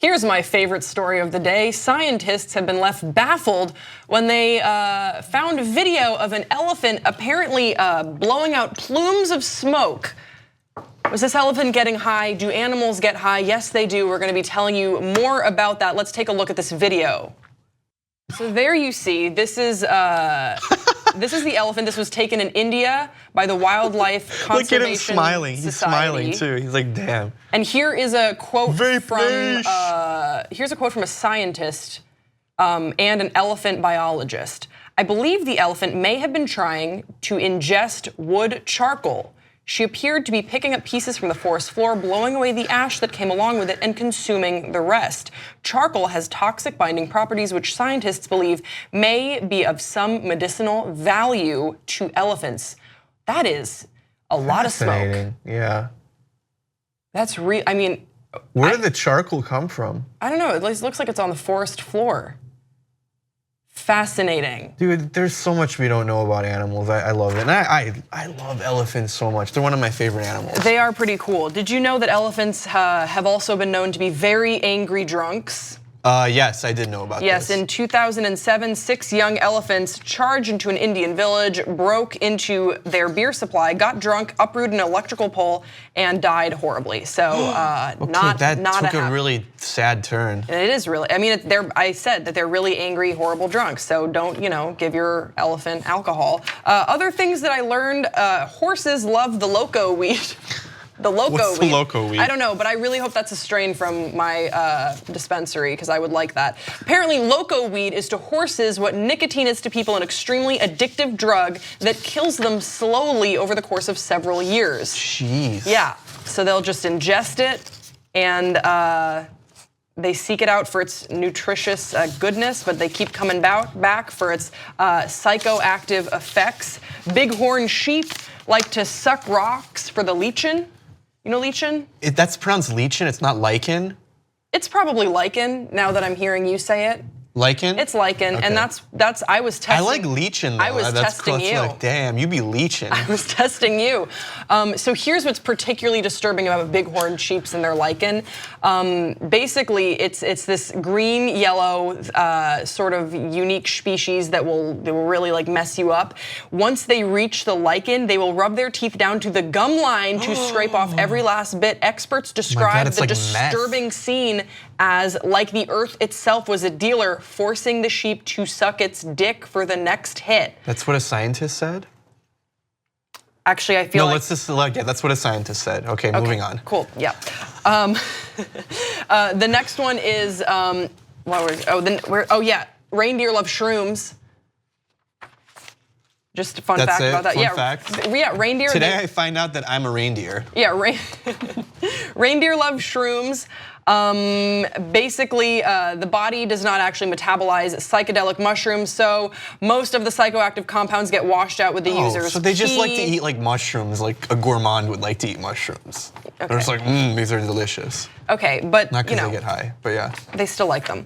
Here's my favorite story of the day. Scientists have been left baffled when they found a video of an elephant apparently blowing out plumes of smoke. Was this elephant getting high? Do animals get high? Yes, they do. We're gonna be telling you more about that. Let's take a look at this video. So there you see, this is the elephant. This was taken in India by the Wildlife Conservation Society. Look at him smiling. He's smiling too. He's like, damn. And here is a quote here's a quote from a scientist and an elephant biologist. I believe the elephant may have been trying to ingest wood charcoal. She appeared to be picking up pieces from the forest floor, blowing away the ash that came along with it and consuming the rest. Charcoal has toxic binding properties which scientists believe may be of some medicinal value to elephants. That is a lot of smoke. Yeah. That's real. I mean, where did the charcoal come from? I don't know. It looks like it's on the forest floor. Fascinating. Dude, there's so much we don't know about animals. I love it. And I love elephants so much. They're one of my favorite animals. They are pretty cool. Did you know that elephants have also been known to be very angry drunks? Yes, I did know about this. Yes, in 2007, 6 young elephants charged into an Indian village, broke into their beer supply, got drunk, uprooted an electrical pole, and died horribly. So okay, that took a really sad turn. It is really. I mean, I said that they're really angry, horrible drunks. So don't give your elephant alcohol. Other things that I learned: horses love the loco weed. The loco What's weed. The loco weed? I don't know, but I really hope that's a strain from my dispensary because I would like that. Apparently, loco weed is to horses what nicotine is to people, an extremely addictive drug that kills them slowly over the course of several years. Jeez. Yeah, so they'll just ingest it and they seek it out for its nutritious goodness, but they keep coming back for its psychoactive effects. Bighorn sheep like to suck rocks for the lichen. You know lichen? That's pronounced lichen, it's not lichen? It's probably lichen now that I'm hearing you say it. Lichen? It's lichen, okay. And that's I was testing. I like lichin though. I was testing you. Like, damn, you be lichin. I was testing you. So here's what's particularly disturbing about bighorn sheeps and their lichen. Basically, it's this green yellow sort of unique species that will really like mess you up. Once they reach the lichen, they will rub their teeth down to the gum line to scrape off every last bit. Experts describe the disturbing scene as like the earth itself was a dealer forcing the sheep to suck its dick for the next hit. That's what a scientist said? Actually, I feel yeah, that's what a scientist said. Okay, moving on. Cool, yeah. The next one is, reindeer love shrooms. Just a fun fact about that. Yeah, reindeer. Today I find out that I'm a reindeer. Yeah, reindeer love shrooms. Basically, the body does not actually metabolize psychedelic mushrooms, so most of the psychoactive compounds get washed out with the user's so they just like to eat like mushrooms, like a gourmand would like to eat mushrooms. Okay. They're just like, these are delicious. Okay, but not because they get high, but yeah. They still like them.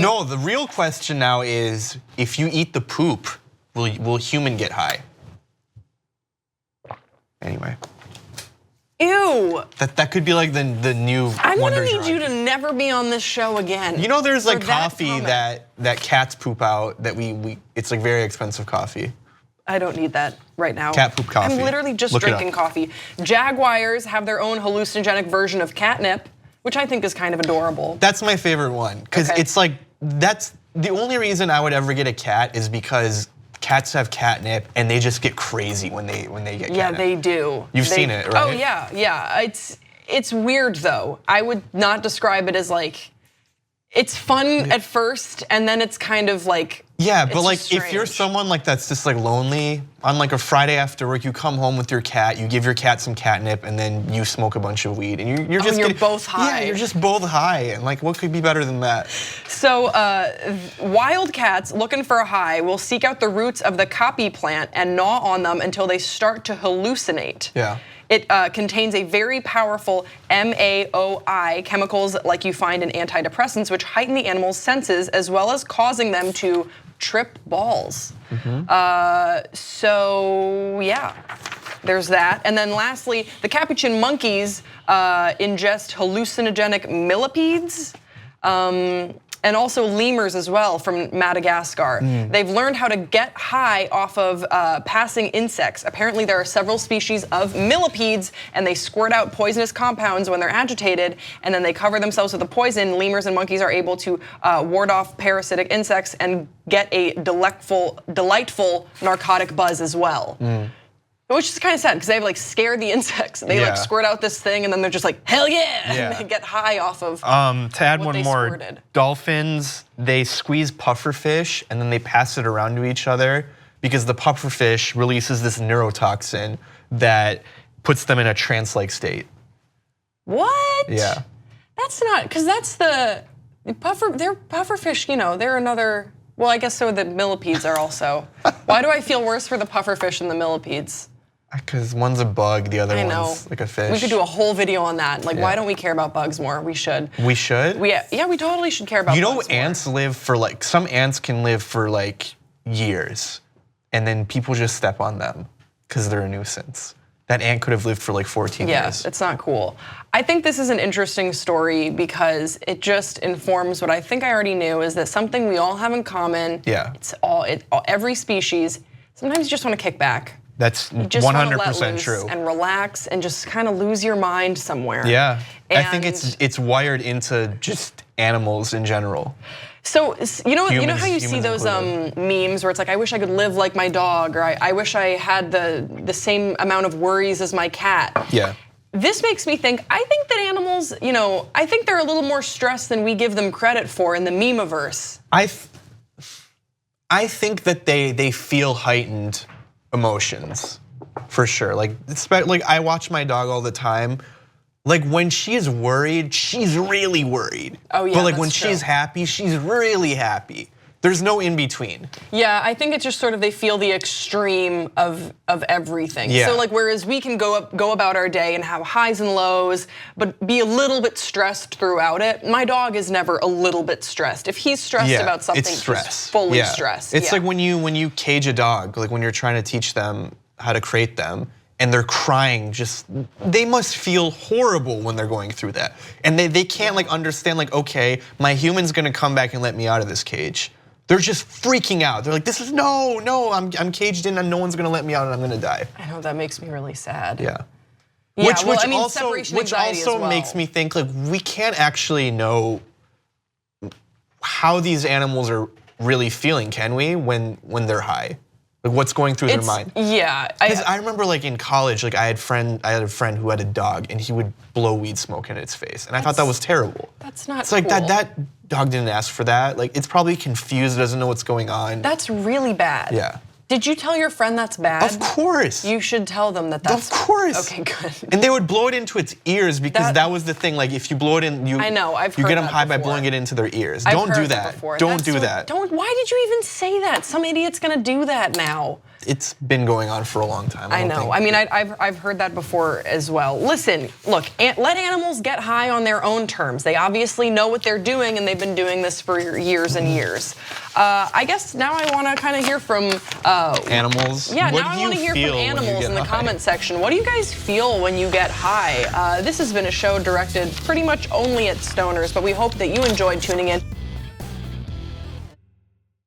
No, the real question now is, if you eat the poop, will human get high? Anyway. Ew. That could be like the new I'm wonder gonna need drug. you to never be on this show again. You know there's like coffee that cats poop out that it's like very expensive coffee. I don't need that right now. Cat poop coffee. I'm literally just drinking coffee. Jaguars have their own hallucinogenic version of catnip, which I think is kind of adorable. That's my favorite one because it's like that's the only reason I would ever get a cat is because cats have catnip and they just get crazy when they get catnip. Yeah, they do. You've seen it, right? Oh yeah. It's weird though. I would not describe it as like, it's fun at first and then it's kind of like, yeah, but like if you're someone like that's just like lonely, on like a Friday after work, you come home with your cat, you give your cat some catnip, and then you smoke a bunch of weed, and you're both high. Yeah, you're just both high, and like what could be better than that? So wild cats looking for a high will seek out the roots of the copy plant and gnaw on them until they start to hallucinate. Yeah. It contains a very powerful MAOI, chemicals like you find in antidepressants, which heighten the animal's senses as well as causing them to trip balls. So yeah, there's that. And then lastly, the capuchin monkeys ingest hallucinogenic millipedes. And also lemurs as well from Madagascar. They've learned how to get high off of passing insects. Apparently there are several species of millipedes and they squirt out poisonous compounds when they're agitated and then they cover themselves with the poison. Lemurs and monkeys are able to ward off parasitic insects and get a delightful narcotic buzz as well. Which is kind of sad because they like scare the insects. They like squirt out this thing and then they're just like, hell yeah! And they get high off of to add one more, squirted. Dolphins, they squeeze pufferfish and then they pass it around to each other because the pufferfish releases this neurotoxin that puts them in a trance-like state. What? Yeah. That's not, because that's they're pufferfish, you know, they're another, well, I guess so the millipedes are also. Why do I feel worse for the pufferfish than the millipedes? Because one's a bug, the other one's like a fish. We could do a whole video on that. Like, why don't we care about bugs more? We should. We should? Yeah, we totally should care about bugs more. You know, ants live for like, some ants can live for like years, and then people just step on them because they're a nuisance. That ant could have lived for like 14 years. Yeah, it's not cool. I think this is an interesting story because it just informs what I think I already knew, is that something we all have in common. Yeah. It's every species. Sometimes you just want to kick back. That's You just want to let 100% loose true. and relax and just kind of lose your mind somewhere. Yeah, I And think it's wired into just animals in general. So you know how you see Humans those included. memes where it's like, I wish I could live like my dog, or I wish I had the same amount of worries as my cat. Yeah. This makes me think, I think that animals, you know, I think they're a little more stressed than we give them credit for in the meme-averse. I think that they feel heightened emotions, for sure. Like I watch my dog all the time. Like when she's worried, she's really worried. Oh yeah, but like that's when true. she's happy, she's really happy. There's no in between. Yeah, I think it's just sort of they feel the extreme of everything. Yeah. So like whereas we can go about our day and have highs and lows, but be a little bit stressed throughout it. My dog is never a little bit stressed. If he's stressed about something, it's stress. he's fully stressed. It's like when you cage a dog, like when you're trying to teach them how to crate them, and they're crying, they must feel horrible when they're going through that. And they can't like understand like, okay, my human's gonna come back and let me out of this cage. They're just freaking out. They're like, no, I'm caged in and no one's gonna let me out and I'm gonna die. I know, that makes me really sad. Yeah. Yeah, Which well, I mean, also separation anxiety as well. makes me think like we can't actually know how these animals are really feeling, can we, when they're high? Like what's going through their mind? Yeah. Because I remember like in college, like I had a friend who had a dog and he would blow weed smoke in its face. And I thought that was terrible. That's not It's like cool. that dog didn't ask for that. Like it's probably confused, doesn't know what's going on. That's really bad. Yeah. Did you tell your friend that's bad? Of course. You should tell them that that's. Of course. Okay, good. And they would blow it into its ears because that was the thing. Like if you blow it in, I know, I've you heard get them that high by before. blowing it into their ears. I've Don't do heard that. before. Don't That's do so- that. Why did you even say that? Some idiot's gonna do that now. It's been going on for a long time. I know. I mean, I've heard that before as well. Listen, look, let animals get high on their own terms. They obviously know what they're doing, and they've been doing this for years and years. I guess now I want to kind of hear from animals. Yeah, what now do I want to you hear feel from when you animals get in the high? comment section. What do you guys feel when you get high? This has been a show directed pretty much only at stoners, but we hope that you enjoyed tuning in.